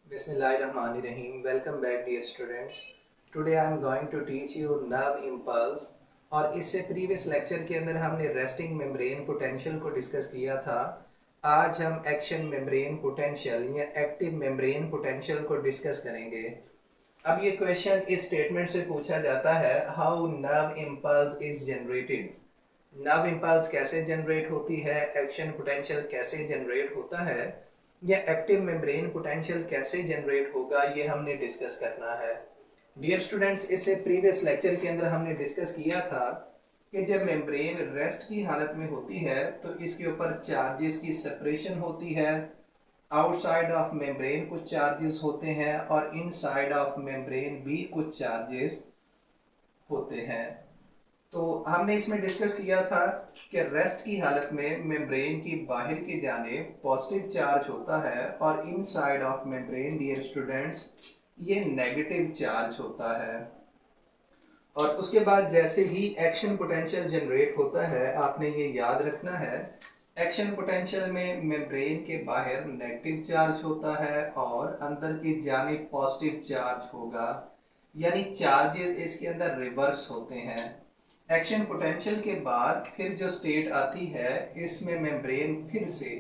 Bismillahirrahmanirrahim. Welcome back dear students. Today I am going to teach you nerve impulse। और इससे previous lecture के अंदर हमने resting membrane potential को discuss किया था। आज हम एक्शन मेम्ब्रेन पोटेंशियल या एक्टिव मेम्ब्रेन पोटेंशियल को डिस्कस करेंगे। अब ये क्वेश्चन इस स्टेटमेंट से पूछा जाता है, how nerve impulse is generated. Nerve impulse कैसे जनरेट होती है, एक्शन पोटेंशियल कैसे जनरेट होता है, या एक्टिव मेम्ब्रेन पोटेंशियल कैसे जनरेट होगा, ये हमने डिस्कस करना है। डियर स्टूडेंट्स, इससे प्रीवियस लेक्चर के अंदर हमने डिस्कस किया था कि जब मेम्ब्रेन रेस्ट की हालत में होती है तो इसके ऊपर चार्जेस की सेपरेशन होती है। आउटसाइड ऑफ मेम्ब्रेन कुछ चार्जेस होते हैं और इनसाइड ऑफ मेम्ब्रेन भी कुछ चार्जेस होते हैं। तो हमने इसमें डिस्कस किया था कि रेस्ट की हालत में मेम्ब्रेन की बाहर की जानिब पॉजिटिव चार्ज होता है और inside of membrane dear students ये नेगेटिव चार्ज होता है। और उसके बाद जैसे ही एक्शन पोटेंशियल जनरेट होता है, आपने ये याद रखना है, एक्शन पोटेंशियल में मेम्ब्रेन के बाहर नेगेटिव चार्ज होता है और अंदर की जानिब पॉजिटिव चार्ज होगा, यानी चार्जेस इसके अंदर रिवर्स होते हैं। एक्शन पोटेंशियल के बाद फिर जो स्टेट आती है, इसमें मेम्ब्रेन फिर से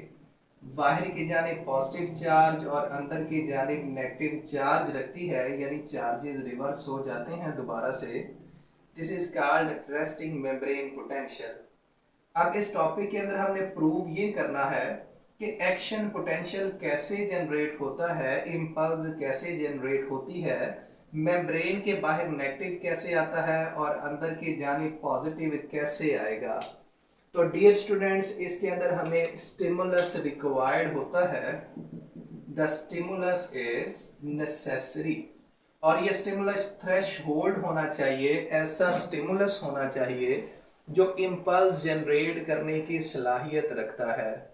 बाहर की जानिब पॉजिटिव चार्ज और अंदर की जानिब नेगेटिव चार्ज रखती है, यानी चार्जेस रिवर्स हो जाते हैं दोबारा से। This is called resting membrane potential. अब इस टॉपिक के अंदर हमने प्रूव ये करना है कि एक्शन पोटेंशियल कैसे जनरेट होता है, इम्पल्स कैसे जनरेट होती है, मेम्ब्रेन के बाहर नेगेटिव कैसे आता है और अंदर की जानिब पॉजिटिव कैसे आएगा। तो डियर स्टूडेंट्स, इसके अंदर हमें स्टिमुलस रिक्वायर्ड होता है। द स्टिमुलस इज नेसेसरी, और ये स्टिमुलस थ्रेशहोल्ड होना चाहिए। ऐसा स्टिमुलस होना चाहिए जो इम्पल्स जनरेट करने की सलाहियत रखता है।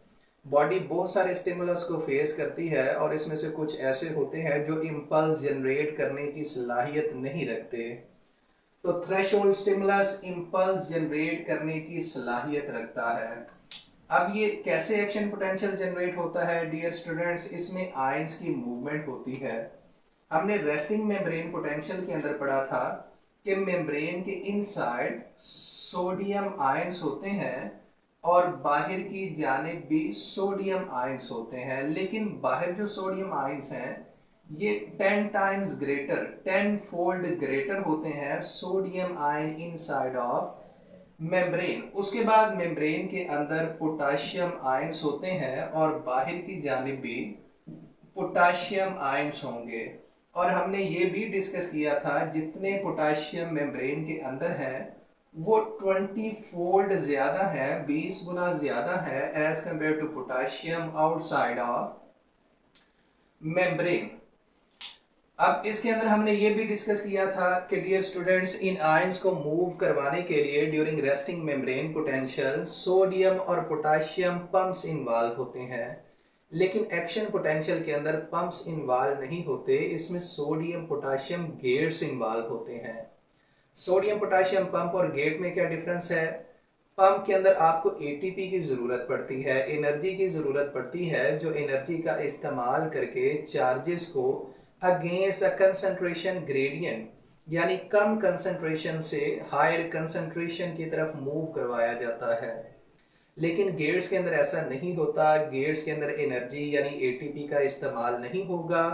बॉडी बहुत सारे स्टिमुलस को फेस करती है और इसमें से कुछ ऐसे होते हैं जो इम्पल्स जनरेट करने की सलाहियत नहीं रखते। तो थ्रेशोल्ड स्टिमुलस इम्पल्स जनरेट करने की सलाहियत रखता है। अब ये कैसे एक्शन पोटेंशियल जनरेट होता है डियर स्टूडेंट्स, इसमें आयंस की मूवमेंट होती है। हमने रेस्टिंग मेम्ब्रेन पोटेंशियल के अंदर पढ़ा था कि मेम्ब्रेन के इनसाइड सोडियम आयंस होते हैं और बाहर की जानिब भी सोडियम आयंस होते हैं, लेकिन बाहर जो सोडियम आयंस हैं ये 10 टाइम्स ग्रेटर, 10 फोल्ड ग्रेटर होते हैं sodium ion inside of membrane. उसके बाद मेम्ब्रेन के अंदर पोटाशियम आयंस होते हैं और बाहर की जानिब भी पोटाशियम आयंस होंगे। और हमने ये भी डिस्कस किया था जितने पोटाशियम मेम्ब्रेन के अंदर है वो 20 फोल्ड ज्यादा है, 20 गुना ज्यादा है as compare to potassium outside of membrane. अब इसके अंदर हमने ये भी डिस्कस किया था कि डियर स्टूडेंट्स, इन आयंस को मूव करवाने के लिए during resting membrane potential sodium और पोटाशियम पंप्स इन्वॉल्व होते हैं, लेकिन एक्शन पोटेंशियल के अंदर पंप्स इन्वॉल्व नहीं होते। इसमें सोडियम पोटाशियम गेट्स इन्वॉल्व होते हैं। सोडियम पोटाशियम पंप और गेट में क्या डिफरेंस है? पंप के अंदर आपको एटीपी की ज़रूरत पड़ती है, एनर्जी की ज़रूरत पड़ती है, जो एनर्जी का इस्तेमाल करके चार्जेस को अगेंस्ट अ कंसंट्रेशन ग्रेडियंट, यानी कम कंसंट्रेशन से हायर कंसंट्रेशन की तरफ मूव करवाया जाता है। लेकिन गेट्स के अंदर ऐसा नहीं होता। गेट्स के अंदर एनर्जी यानी एटीपी का इस्तेमाल नहीं होगा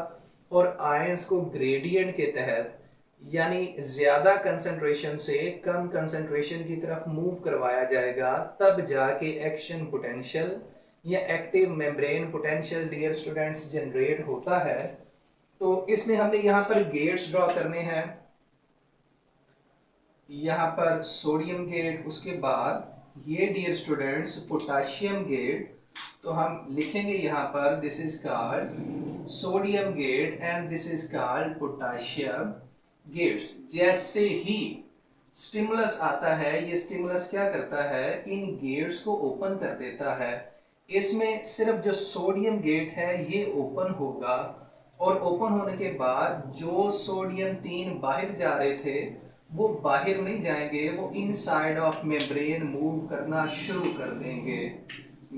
और आयंस को ग्रेडियंट के तहत यानी ज्यादा कंसंट्रेशन से कम कंसंट्रेशन की तरफ मूव करवाया जाएगा, तब जाके एक्शन पोटेंशियल या active membrane potential dear students generate होता है। तो इसमें हमने यहाँ पर गेट्स ड्रॉ करने हैं। यहाँ पर सोडियम गेट, उसके बाद ये डियर स्टूडेंट्स पोटाशियम गेट। तो हम लिखेंगे यहाँ पर this is called sodium gate and this is called potassium gates. जैसे ही स्टिमुलस आता है, ये स्टिमुलस क्या करता है, इन गेट्स को ओपन कर देता है। इसमें सिर्फ जो सोडियम गेट है ये ओपन होगा और ओपन होने के बाद जो सोडियम 3 बाहर जा रहे थे वो बाहर नहीं जाएंगे, वो इनसाइड ऑफ मेम्ब्रेन मूव करना शुरू कर देंगे।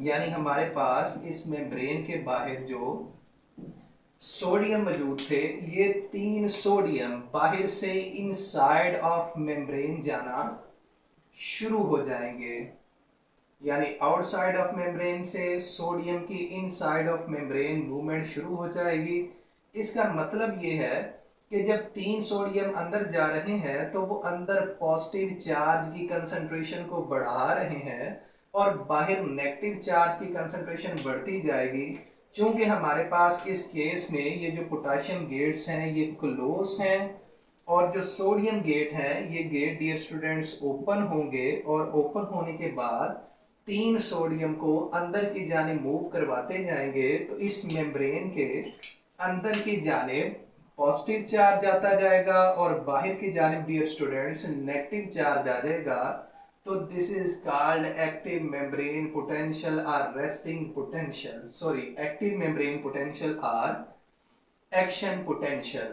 यानी हमारे पास इस मेम्ब्रेन के बाहर जो सोडियम मौजूद थे, ये 3 सोडियम बाहर से इनसाइड ऑफ मेम्ब्रेन जाना शुरू हो जाएंगे, यानी आउटसाइड ऑफ मेम्ब्रेन से सोडियम की इनसाइड ऑफ मेम्ब्रेन मूवमेंट शुरू हो जाएगी। इसका मतलब ये है कि जब 3 सोडियम अंदर जा रहे हैं तो वो अंदर पॉजिटिव चार्ज की कंसंट्रेशन को बढ़ा रहे हैं और बाहर नेगेटिव चार्ज की कंसंट्रेशन बढ़ती जाएगी। चूंकि हमारे पास इस केस में ये जो पोटेशियम गेट्स हैं ये क्लोज हैं और जो सोडियम गेट है ये गेट डियर स्टूडेंट्स ओपन होंगे और ओपन होने के बाद 3 सोडियम को अंदर की जानिब मूव करवाते जाएंगे, तो इस मेम्ब्रेन के अंदर की जानिब पॉजिटिव चार्ज आता जाएगा और बाहर की जानिब डियर स्टूडेंट्स नेगेटिव चार्ज आ जाएगा। तो this is called active membrane potential और resting potential, sorry active membrane potential और एक्शन पोटेंशियल।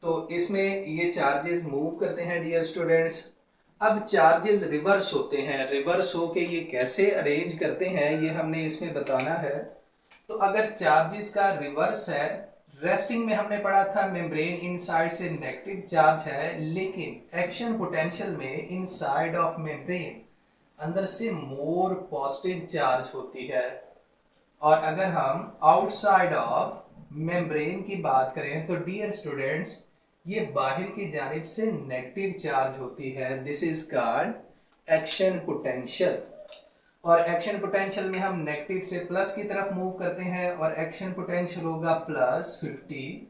तो इसमें ये चार्जेस मूव करते हैं डियर स्टूडेंट्स। अब चार्जेस रिवर्स होते हैं, रिवर्स होके ये कैसे अरेंज करते हैं ये हमने इसमें बताना है। तो अगर चार्जेस का रिवर्स है, रेस्टिंग में हमने पढ़ा था मेम्ब्रेन इनसाइड से नेगेटिव चार्ज है, लेकिन एक्शन पोटेंशियल में इनसाइड ऑफ मेम्ब्रेन अंदर से मोर पॉजिटिव चार्ज होती है। और अगर हम आउटसाइड ऑफ मेम्ब्रेन की बात करें तो डियर स्टूडेंट्स ये बाहर की जानिब से नेगेटिव चार्ज होती है। This is called action potential. और एक्शन पोटेंशियल में हम नेगेटिव से प्लस की तरफ मूव करते हैं और एक्शन पोटेंशियल होगा प्लस 50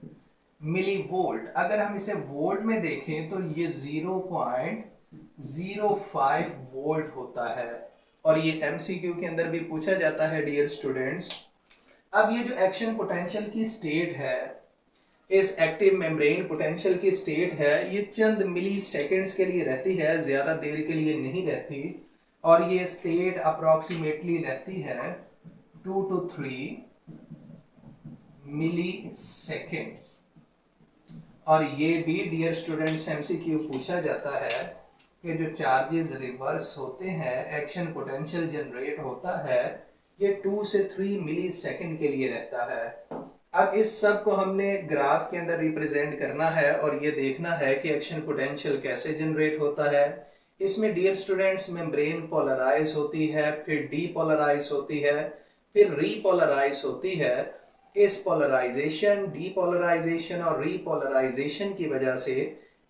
मिली वोल्ट। अगर हम इसे वोल्ट में देखें तो ये 0.05 वोल्ट होता है और ये एमसीक्यू के अंदर भी पूछा जाता है डियर स्टूडेंट्स। अब ये जो एक्शन पोटेंशियल की स्टेट है, इस एक्टिव मेम्ब्रेन पोटेंशियल की स्टेट है, ये चंद मिली सेकेंड्स के लिए रहती है, ज्यादा देर के लिए नहीं रहती। और ये स्टेट अप्रोक्सीमेटली रहती है 2 to 3 मिली सेकेंड्स। और ये भी डियर स्टूडेंट्स एमसीक्यू पूछा जाता है कि जो चार्जेस रिवर्स होते हैं, एक्शन पोटेंशियल जनरेट होता है, ये 2 से 3 मिली सेकेंड के लिए रहता है। अब इस सब को हमने ग्राफ के अंदर रिप्रेजेंट करना है और ये देखना है कि एक्शन पोटेंशियल कैसे जनरेट होता है। इसमें डियर स्टूडेंट्स मेम्ब्रेन पोलराइज होती है, फिर डीपोलराइज होती है, फिर रीपोलराइज होती है। इस पोलराइजेशन, डीपोलराइजेशन और रीपोलराइजेशन की वजह से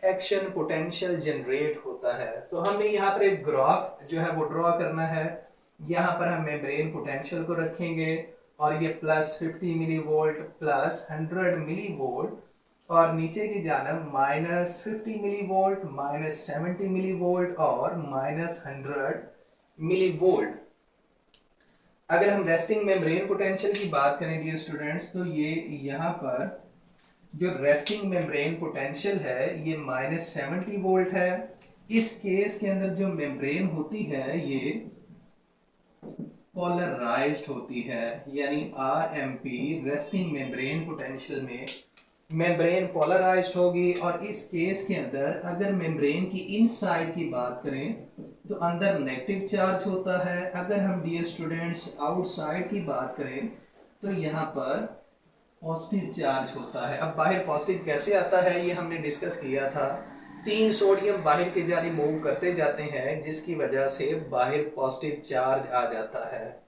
एक्शन पोटेंशियल जनरेट होता है। तो हमने यहाँ पर एक ग्राफ जो है वो ड्रॉ करना है। यहाँ पर हम मेम्ब्रेन पोटेंशियल को रखेंगे और ये plus 50 millivolt plus 100 millivolt और नीचे की जानब minus 50 millivolt, minus 70 millivolt और माइनस 100 मिली वोल्ट। अगर हम रेस्टिंग मेम्ब्रेन पोटेंशियल की बात करें डियर स्टूडेंट्स, तो ये यहाँ पर जो रेस्टिंग मेम्ब्रेन पोटेंशियल है ये माइनस 70 वोल्ट है। इस केस के अंदर जो मेम्ब्रेन होती है ये पोलराइज्ड होती है, यानी आरएमपी रेस्टिंग मेम्ब्रेन पोटेंशियल में मेम्ब्रेन पोलराइज्ड होगी। और इस केस के अंदर अगर मेम्ब्रेन की इनसाइड की बात करें तो अंदर नेगेटिव चार्ज होता है। अगर हम डियर स्टूडेंट्स आउटसाइड की बात करें तो यहाँ पर पॉजिटिव चार्ज होता है। अब बाहर पॉजिटिव कैसे आता है ये हमने डिस्कस किया था। 3 सोडियम बाहर की जानिब मूव करते जाते हैं जिसकी वजह से बाहर पॉजिटिव चार्ज आ जाता है।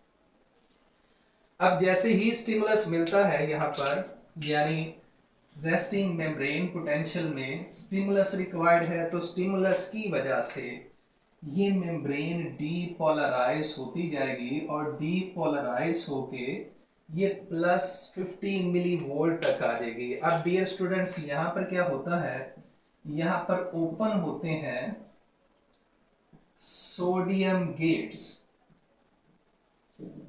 अब जैसे ही स्टिमुलस मिलता है यहाँ पर, यानी रेस्टिंग मेम्ब्रेन पोटेंशियल में स्टिमुलस रिक्वायर्ड है, तो स्टिमुलस की वजह से ये मेम्ब्रेन डीपोलराइज होती जाएगी और डीपोलराइज होके ये प्लस 50 मिली वोल्ट तक आ जाएगी। अब डियर स्टूडेंट्स यहाँ पर क्या होता है, यहाँ पर ओपन होते हैं सोडियम गेट्स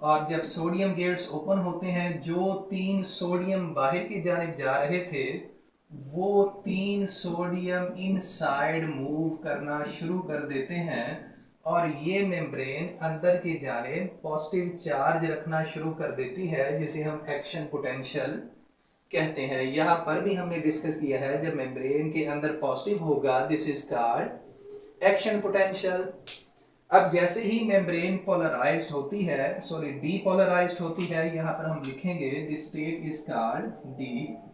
और जब सोडियम गेट्स ओपन होते हैं, जो 3 सोडियम बाहर की जानिब जा रहे थे वो 3 सोडियम इनसाइड मूव करना शुरू कर देते हैं और ये मेम्ब्रेन अंदर की जानिब पॉजिटिव चार्ज रखना शुरू कर देती है, जिसे हम एक्शन पोटेंशियल कहते हैं। यहाँ पर भी हमने डिस्कस किया है, जब मेम्ब्रेन के अंदर पॉजिटिव होगा this is called action potential. अब जैसे ही मेम्ब्रेन पोलराइज्ड होती है, सॉरी डीपोलराइज्ड होती है, यहां पर हम लिखेंगे this state is called depolarised.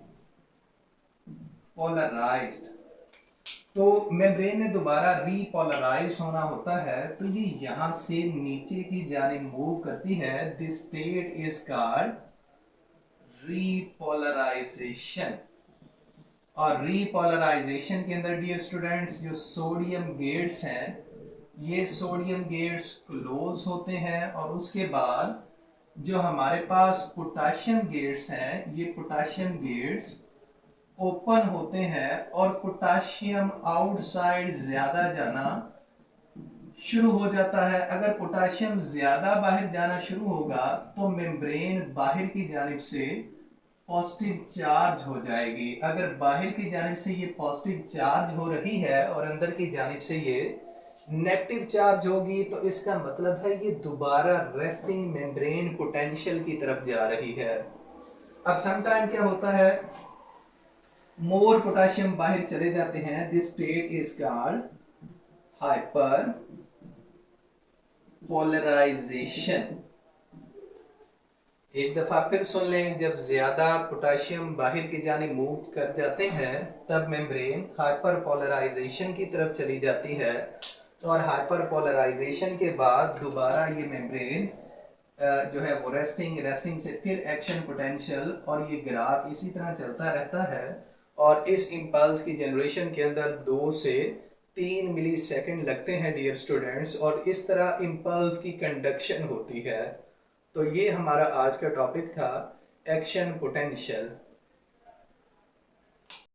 तो मेम्ब्रेन ने दोबारा रीपोलराइज्ड होना होता है, तो ये यहां से नीचे की जानिब मूव करती है। This state is called repolarisation. और रीपोलराइजेशन के अंदर डियर स्टूडेंट्स जो सोडियम गेट्स हैं, ये सोडियम गेट्स क्लोज होते हैं, और उसके बाद जो हमारे पास पोटाशियम गेट्स हैं, ये पोटाशियम गेट्स ओपन होते हैं और पोटाशियम आउटसाइड ज्यादा जाना शुरू हो जाता है। अगर पोटाशियम ज्यादा बाहर जाना शुरू होगा तो मेम्ब्रेन बाहर की जानिब से पॉजिटिव चार्ज हो जाएगी। अगर बाहर की जानिब से ये पॉजिटिव चार्ज हो रही है और अंदर की जानिब से ये नेगेटिव चार्ज होगी, तो इसका मतलब है ये दोबारा रेस्टिंग मेम्ब्रेन पोटेंशियल की तरफ जा रही है। अब समटाइम क्या होता है, मोर पोटाशियम बाहर चले जाते हैं। This state is called hyperpolarisation. एक दफा फिर सुन लें, जब ज्यादा पोटाशियम बाहर की जानिब मूव कर जाते हैं तब मेम्ब्रेन हाइपर पोलराइजेशन की तरफ चली जाती है, और हाइपर पोलराइजेशन के बाद दोबारा ये मेम्ब्रेन जो है वो रेस्टिंग से फिर एक्शन पोटेंशियल, और ये ग्राफ इसी तरह चलता रहता है। और इस इम्पल्स की जनरेशन के अंदर 2 से 3 मिली सेकेंड लगते हैं डियर स्टूडेंट्स, और इस तरह इम्पल्स की कंडक्शन होती है। तो ये हमारा आज का टॉपिक था, एक्शन पोटेंशियल।